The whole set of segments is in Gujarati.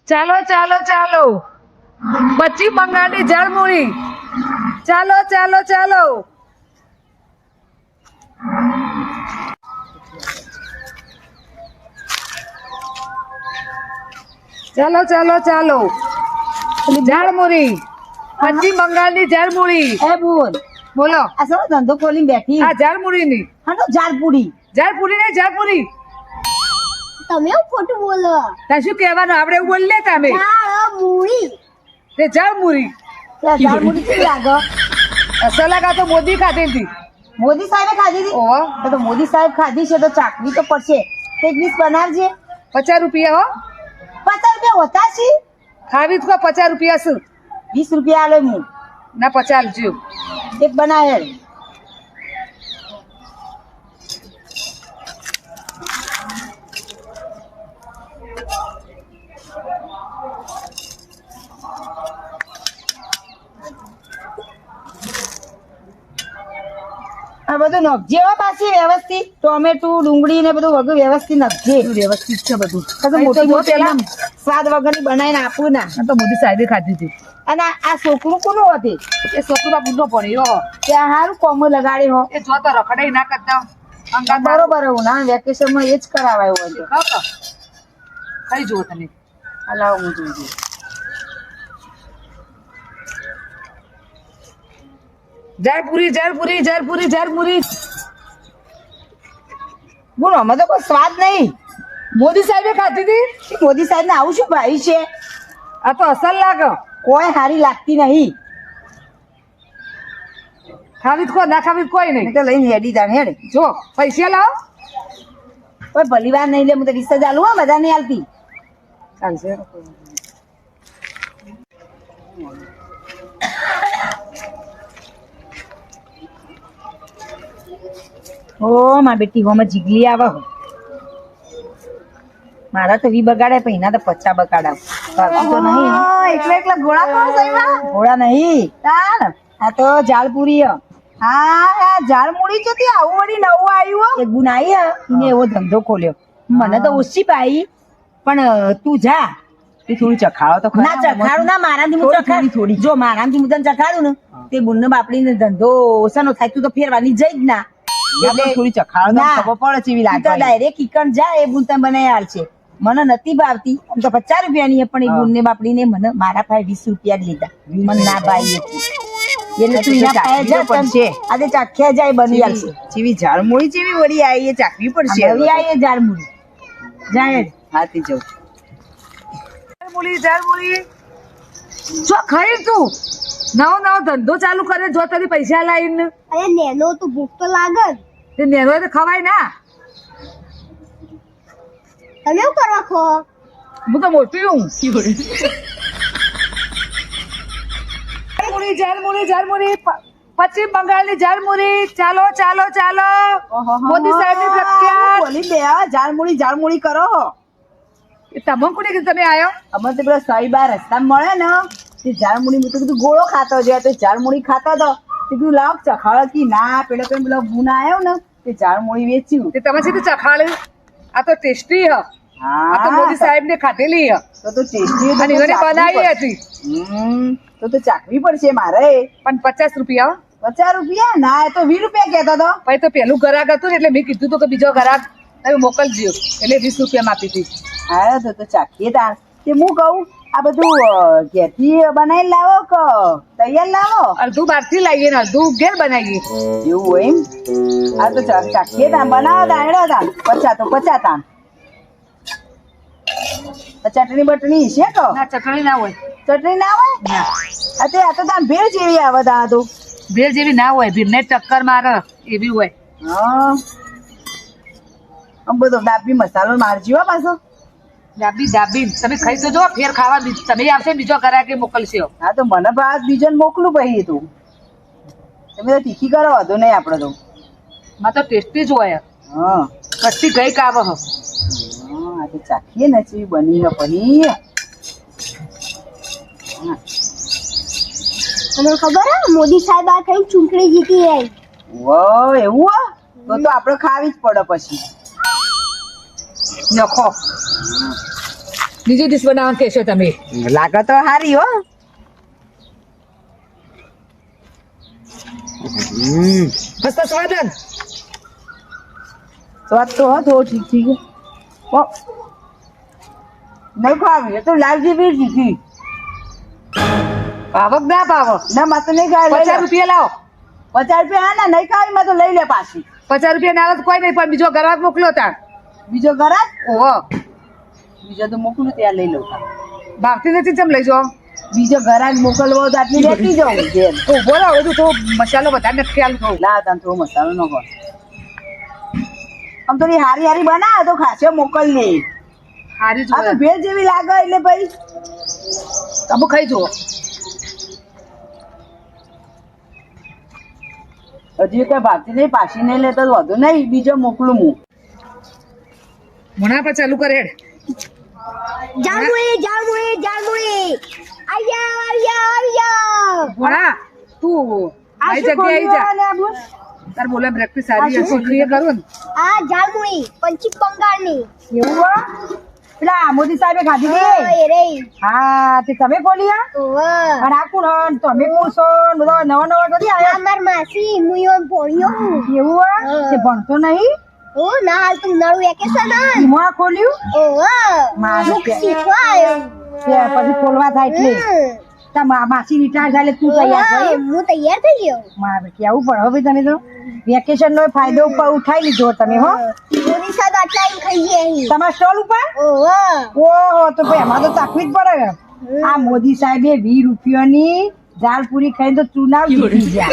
ચાલો ચાલો ચાલો, પશ્ચિમ બંગાળની જળમૂળી. ચાલો ચાલો ચાલો. ચાલો ચાલો ચાલો, ઝાડમૂળી, પશ્ચિમ બંગાળની ઝાડમૂળી. એ બોલ, બોલો. આ શું ધંધો ખોલીને બેઠી? આ ઝાડમૂળીની. હા તો ઝાડપુડી. ઝાડપુરી ને ઝાડપુરી. તમે ખોટું બોલો. ત્યાં શું કહેવાનું, આપણે એવું બોલીએ તમે. ઝાડમૂળી. તે ઝાડમૂળી. ઝાડપુડી કેવી લાગે? સલાગા તો મોદી ખાધી હતી. મોદી સાહેબે ખાધી હતી? ઓહો, તો મોદી સાહેબ ખાધી છે તો ચાખવી તો પડશે. એક ડીશ બનાવજે. 50 રૂપિયા હો. 50 રૂપિયા હોતા છે? ખાવી તો 50 રૂપિયા શું? 20 રૂપિયા આલે હું. ના 50 આપજો. એક બનાવે. આ બધું નખજે હો પાછી વ્યવસ્થિત. ટોમેટું, ડુંગળી ને બધું વગર વ્યવસ્થિત નખજે. વ્યવસ્થિત છે બધું. તો મોટી મોટી એમ સ્વાદ વગરની બનાવીને આપું ના. આ તો મોદી સાહેબે ખાધી હતી. અને આ છોકરું કોનું હતું? એ છોકરીમાં બુનો પડ્યો હો. ત્યાં હારું કોમ લગાડી હો. એ જો તો રખડે ના કરતા. બરોબર એવું ના વેકેશનમાં એ જ કરાવાય હોય તો. ખાઈ જુઓ તમે. હલાવો હું જોઈ. ઝાડપુરી ઝાડપુરી ઝાડપુરી ઝાડપુરી. બોલો અમે તો કોઈ સ્વાદ નહીં. મોદી સાહેબે ખાધી હતી. મોદી સાહેબ ને આવું શું ભાઈ છે? આ તો અસલ લાગે. કોઈ હારી લાગતી નહીં. ખાવી તો ના ખાવી કોઈ નહીં. મેં તો લઈને હેડી જાણ હેડ. જો પૈસા લાવો. કોઈ ભલી વાર નહીં લે. હું તો રિક્ષા ચાલુ હા બધા નહીં હાલતી. ચાલશે. ઓ મારી બેટી હોમાં જીગલી આવે. મારા તો વી બગાડે પણ એના તો 50 બગાડાવ. બાકી તો નહીં. એકલા એકલા ઘોડા ખાવ સાહેબ? ઘોડા નહીં. આ તો ઝાડપુરી. હા ઝાડમૂળી તો ત્યાં આવું વળી નવું આવ્યું. એક ગુણ આવી એને એવો ધંધો ખોલ્યો. મને તો ઓછી પાઈ પણ તું જા. એ થોડી ચખાડો તો ના ચખાડું ના મારાથી હું ચખાડું થોડી. જો મારાથી હું તને ચખાડું ને તે બુનને બાપડીને ધંધો ઓછાનો થાય. તું તો ફેરવાની જઈ જ ના. એટલે થોડી ચખાડો ના. ખબર પડે છે એવી તું તો લાગે. ડાયરેક્ટ ઈકણ જા. એ બુન તને બનાવી આલશે. મને નથી ભાવતી. આમ તો 50 રૂપિયાની પણ એ બુનને બાપડીને મને મારા પાસે 20 રૂપિયા જ લીધા. મને ના ભાઈ એટલે તું એના પાસે જા. પડશે. આજે ચાખ્યા જાય બની આલશે. જેવી ઝાડમૂળી જેવી વળી આવી એ ચાખવી પડશે. નવી આવી ઝાડમૂળી. જાય હાથી જવું. ઝાડમૂળી ઝાડમૂળી. જો ખાઈ તું નવો નવો ધંધો ચાલુ કરે. જો તને પૈસા લાવીને અરે નેનો તો ભૂખ તો લાગે જ. તે નેનો તો ખવાય ના. તમે શું કરવા ખો? હું તો મોટી હું. ઝાડમૂળી ઝાડમૂળી ઝાડમૂળી. પશ્ચિમ બંગાળની ઝાડમૂળી. ચાલો ચાલો ચાલો. મોદી સાહેબની પ્રખ્યાત. બોલી બે ઝાડમૂળી ઝાડમૂળી કરો. એ તમે કોને કીધું તમે આયો? અમે તો પેલા સાઈબા રસ્તામાં મળે ને તે ઝાડમૂળી મેં તો કીધું ગોળો ખાતો છે તો ઝાડમૂળી ખાતો હતો. કીધું લાવ ચખાડો કી ના પેલો પેલો ગુના આવ્યો ને તે ઝાડમૂળી વેચ્યું. તે તમે સીધું ચખાડ્યું. આ તો ટેસ્ટી હ. આ તો મોદી સાહેબ ને ખાધેલી હ. તો ટેસ્ટી અને એને બનાવી હતી. તો ચાખવી પડશે મારે. પણ 50 રૂપિયા હો. 50 રૂપિયા ના એ તો 20 રૂપિયા કહેતો હતો. પછી તો પેલું ગ્રાહક હતું ને એટલે મેં કીધું હતું કે બીજો ગ્રાહક તમે મોકલજો એટલે 20 રૂપિયા આપી હતી. હા તો ચાખીએ તાર. તે હું કહું આ બધું ઘેરથી બનાવી લાવો કે તૈયાર લાવો? અડધું બહારથી લાવીએ ને અડધું ઘેર બનાવીએ. એવું હોય એમ? આ તો ચાખીએ તાર બનાવો તાર હેડો તાર. 50 તો 50 તાર. ચટણી બટણી છે તો? ના ચટણી ના હોય. ચટણી ના હોય? ના આ તો તાર ભેળ જેવી આવે તાર તો. ભેળ જેવી ના હોય. ભીડને ટક્કર મારે એવી હોય. હા આમ બધો ડાબી મસાલો મારજી હો પાછો. ડાબી ડાબી તમે ખાઈ તો જો ફેર ખાવા તમે આવશે બીજો ગ્રાહક મોકલશે. હા તો મને ભાત બીજો મોકલું પછી તું. તમે તો તીખી કરો વાંધો નહીં આપણે તો. માં તો ટેસ્ટી જ હોય. હા કસ્તી ગઈ કાવ હ. હા તો ચાખીએ ને ચીવી બની ને પનીર. તમને ખબર હે મોદી સાહેબ આ કઈ ચૂંટણી જીતી રહી? વાહ એવું હો? તો આપણે ખાવી જ પડે પછી. નખો બીજી ડીશ બનાવવાનું કહેશો તમે. લાગે તો હારી હો. મસ્ત સ્વાદન. સ્વાદ તો હો થોડો ઠીક ઠીક ઓ નહીં ખાવી એ તો લાવજી બી ઠીકી. પાવક ના પાવક. ના મારે તો નહીં ખાવી. 50 રૂપિયા લાવો. 50 રૂપિયા હા ને નહીં ખાવી મેં તો લઈ લે પાછી. 50 રૂપિયા ના આવે તો કોઈ નહીં, પણ બીજો ગ્રાહક મોકલો તાર. બીજો ગરાક ઓહો બીજો તો મોકલું ત્યાં લઈ લઉં. ભાવતી નથી ચમ લઈ જાઓ. બીજો ગરાક મોકલવો તો આટલી લેતી જાઉં જેમ. તો બોલો હવે તો થોડો મસાલો વધારે નથી ખ્યાલ થયો. લા તને થોડો મસાલો ન હોય આમ થોડી હારી હારી બનાવે તો ખાસે મોકલને. હારી આ તો જો ભેળ જેવી લાગે એટલે ભાઈ તમે ખાઈ જુઓ. હજી કઈ ભાગતી નહીં પાછી નહીં લેતો તો વધુ નહીં બીજો મોકલું હું. મોના પર ચાલુ કરે હેડ. જામુડી આયા મોના તું મારી જગ્યાએ આવી જા. તાર બોલે પ્રેક્ટિસ સારી હશે શીખીએ કરું ને. આ જામુડી પશ્ચિમ બંગાળની એવું હો? પેલા મોદી સાહેબે ખાધી હતી? એ રે હા તે તમે બોલી આ ઓવા અને આ કોણ હન? તમે કોણ છો? બધા નવા નવા નથી આયા? અમાર માસી મુયો પોળ્યો એવું હો? તે ભણતો નહીં? ઓ ના હાલ તું નળું વેકેશન ઈમાં ખોલ્યું ઓવા મારું મુખ કે- શીખવા આવ્યો તે પછી ખોલવા થાય એટલે તાર માસી રિટાયર થાય એટલે તું તૈયાર થઈ. હું તૈયાર થઈ ગયો મારે કેવું પડે હવે તમે તો વેકેશન નો ફાયદો ઉઠાઈ લીધો તમે હો. મોદી સાહેબ આટલા એમ ખાઈએ અહીં તમારા સ્ટોલ ઉપર ઓવા ઓહો તો ભાઈ એમાં તો તકલીફ પડે. આ મોદી સાહેબે 20 રૂપિયાની દાળ પૂરી ખાઈને તો ચુનાવ જીતી ગયા.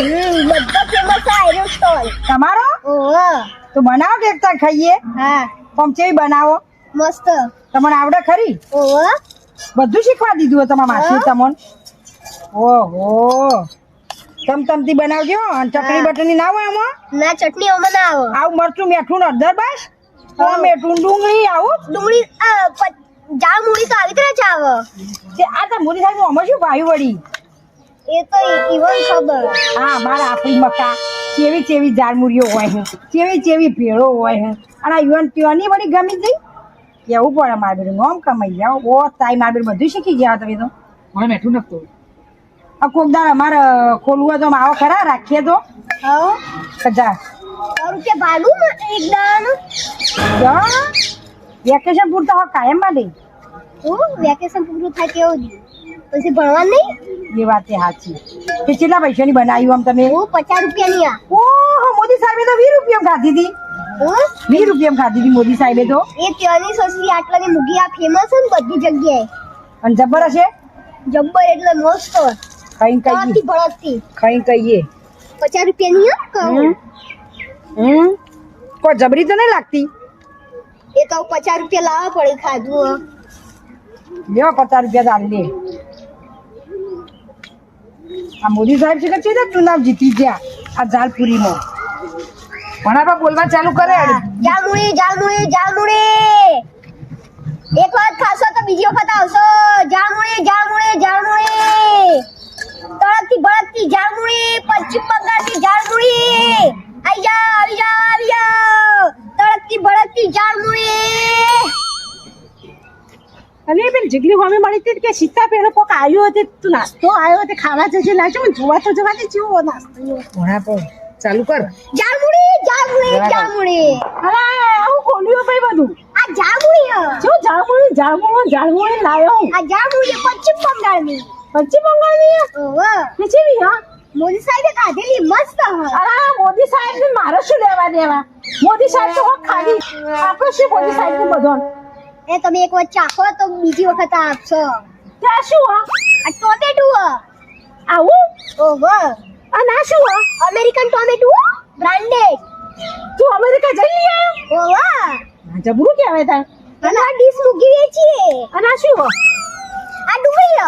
બધા ફેમસ આ એરો સ્ટોલ તમારો ઓવા તો બનાવો કે એકતા ખાઈએ. હા પમચેવી બનાવો મસ્ત તમને આવડે ખરી? ઓવા બધું શીખવા દીધું હોય તમારા માસી તમને. ઓહો તમતમતી બનાવજો અને ચટણી બટણી ના હોય આમાં? ના ચટણી ઓમાં ના આવો આવું મરચું મીઠું ને અડધર બસ ટમેટું ડુંગળી આવું ડુંગળી જામુડી તો આવી રીતે જ આવે તે આ તો મોદી સાહેબ અમે શું ભાઈ વળી. એ તો ઈવન ખબર હા મારા આપણી મકા ચેવી ચેવી ઝાડમુડીઓ હોય છે, ચેવી ચેવી ભેળો હોય છે અને આ યુવાન ત્યાંની વળી ગમી જઈ કેવું પડે માર બેન નોમ કમાઈ જાઓ. ઓ તાઈ માર બેન બધું શીખી ગયા તમે તો. મને મેઠું નખતું. આ કોક દાડ અમારે ખોલવું હોય તો આમ આવો ખરા રાખીએ તો હા કજા રૂપિયા ભાડું એક દાવાનું વેકેશન પૂરતા હોય કાયમ માટે. વેકેશન પૂરું થાય તેવું પછી ભણવા નહીં એ વાત એ સાચી. તે કેટલા પૈસાની બનાવ્યું આમ તમે? 50 રૂપિયાની આ ઓહો મોદી સાહેબે તો 20 રૂપિયામાં ખાધી હતી. 20 રૂપિયામાં ખાધી હતી મોદી સાહેબે તો. એ ત્યાંની સસરી આટલાની મૂકી આ ફેમસ છે ને બધી જગ્યાએ અને જબર હશે જબ્બર એટલે મસ્ત ખાઈને ત્યાંથી કહીએ ભળકતી ખાઈને કહીએ 50 રૂપિયાની હા કહું કોઈ જબરી તો નહીં લાગતી. એ તો 50 રૂપિયા લાવવા પડે ખાધું લેવા 50 રૂપિયા ચાલી લે. આ મોદી સાહેબ છે કે છે ચુનાવ જીતી ગયા આ ઝાલપુરીમાં. મોના પર બોલવા ચાલુ કરે હેડ. જામુડી જામુડી જામુડી એક વાત ખાશો તો બીજી વખત આવશો જામુડી જામુડી જામુડી તળકતી ભડકતી જામુડી પશ્ચિમ બંગાળની જામુડી આવી જાઓ આવી જાઓ આવી જાઓ તળકતી ભડકતી જામુડી. અને પેલી જીગલી મમ્મી મળી હતી કે સીતા પેલો કોક આવ્યો હતો તું નાસ્તો આવ્યો તે ખાવા જજે લાજો મને જોવા તો જવા દે જેવો નાસ્તો. મોના પર ચાલુ કર. જામુડી જામુડી જામુડી અરે આવું ખોલ્યું ભાઈ બધું. આ જામુડી જો જાળમું લાયો આ જામુડી પશ્ચિમ બંગાળની પશ્ચિમ બંગાળની ઓહો કે ચેવી હા. મોદી સાહેબે કાઢેલી મસ્ત હોય અરે મોદી સાહેબ ને મારે શું લેવા દેવા? મોદી સાહેબ તો હોક ખાલી આપણે શું મોદી સાહેબ ને બધો એ તમે એક વખત ચાખો તો બીજી વખત આપશો ત્યાં શું હા આ ટોમેટું આવું ઓહો અને આ શું હા અમેરિકન ટોમેટું બ્રાન્ડેડ તું અમેરિકા જઈ આવ્યો? ઓહો જબરું કહેવાય તાર. અને આ ડીશ મૂકી વેચીએ અને આ શું હા આ ડુંગળી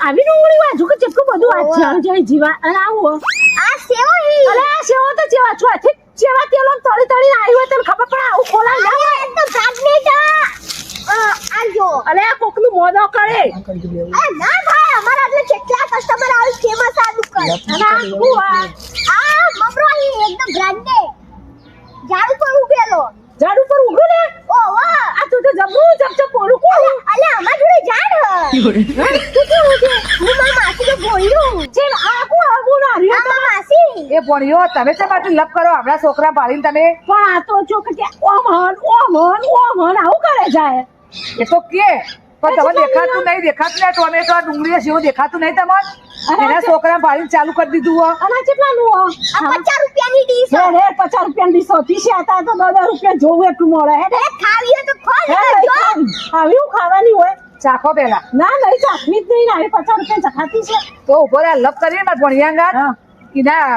આવી ડુંગળી વાજુ કે ચેટલું બધું વાત છે જય જીવા અને આવું આ સેવો અરે આ સેવો તો જેવા છો છે જેવા તેલો તળી તળી આવ્યો તને ખબર પડે આવું ખોલા ના આ તો બ્રાન્ડેડ આ જો અલે આ કોકનું મોદો કરે આ ના ભાઈ અમારા એટલે કેટલા કસ્ટમર આવે ફેમસ આ દુકાન અને આ શું આ બબરો એકદમ બ્રાન્ડેડ ઝાડ ઉપર ઉભેલો ઝાડ ઉપર ઉભો ને ઓહો આ હું મારા માસીને બોલ્યું છે ને આગું ના રહ્યું. આ મારા માસી એ ભણ્યો તમે છે માટે લપ કરો આપણા છોકરા પાડીને તમે પણ આ તો જો કે ઓમન આવું કરે જાય. એ તો કે પણ તમે દેખાતું નહીં ને ટોમેટો ડુંગળી જેવું દેખાતું નહીં તમારે એના છોકરા પાડીને ચાલુ કરી દીધું હો. અને આ કેટલાનું હો? આ 50 રૂપિયાની ડીશ રે રે 50 રૂપિયાની ડીશ હતી છે હતા તો 10 રૂપિયા જોવું એટલું મળે હે. એ ખાવી હોય તો ખોલ હે, જો આવી હું ખાવાની હોય? ચાખો પેલા ના નહીં ચાખવી જ નહીં ને આવી 50 રૂપિયા ચખાતી છે. તો ઉભો રહ્યા લપ કરીને મારે ભણ્યા હા એના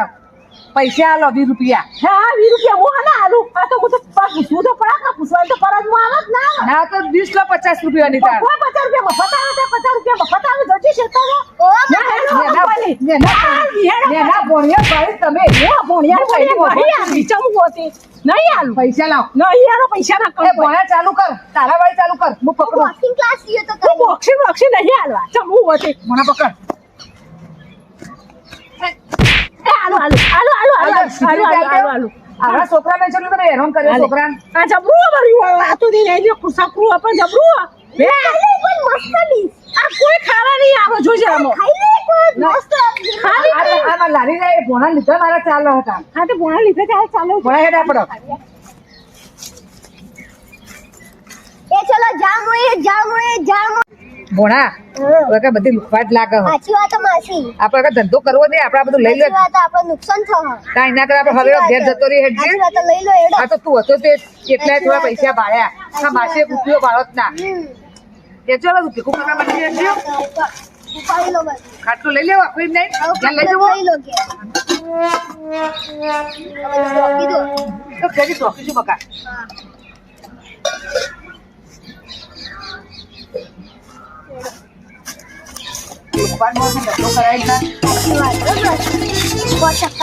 પૈસા આલો 20 રૂપિયા. હા 20 રૂપિયા હું ના આલું. આ તો હું તો પૂછવું તો પડે કે પૂછવાનું તો પરત હું આવત ના આવે. ના તો 20 લો 50 રૂપિયાની તાર. કોઈ 50 રૂપિયા મફત આવે તો 50 રૂપિયા મફત આવે જતી છે તો ઓ ના હેડો કોઈ નહીં. નેના ભણ્યા ભાઈ તમે નહીં આલું પૈસા લાવ. નહીં આલો પૈસા ના એ કરું ભણ્યા ચાલુ કર તારા વાળી ચાલુ કર હું પકડું બોક્સિંગ ક્લાસ ગયો તો તું બોક્સિંગ નહીં આલવા ચમવું હોતી મને પકડ એ આલુ આપણા છોકરા મેં ચાલ્યું તમે હેરાન કર્યો છોકરાને. આ જબરું અમારું આ તો દે નહીં ખુરસાકરું આપણ જબરું બે કોઈ મસ્ત ડીશ આ કોઈ ખાવા નહીં આવો જોજે આમો ખાઈ લે કોઈ મસ્ત આ લારી ના એ ભોણા લીધા મારા ચાલો હતા હા તો ભણા લીધે ચાલે ભોણા હેડા પડો એ ચલો જામુએ ભોણા હવે કે બધી લુખવાટ લાગે હો. સાચી વાત માસી આપણે કઈ ધંધો કરવો નહીં આપણે આ બધું લઈ લો સાચી વાત આપણે નુકસાન થશે કાંઈ ના કરે આપણે હવે ઘેર જતો રહી હેડજે. સાચી વાત લઈ લો એડો આ તો તું હતો તે કેટલાય થોડા પૈસા ભાડ્યા આ માસે રૂપિયો ભાડો જ ના એ ચલો તું ભેગું કરવા માટે હેડજો. ઉપાડી લો બસ ખાટલું લઈ લેવા કોઈ નહીં ઘેર લઈ જવો લઈ લો કે રોકી દો તો ઘેરી ચોકીશું બકા લુખવાટ માં ધંધો કરાય જ ના. સાચી વાત બરાબર 100%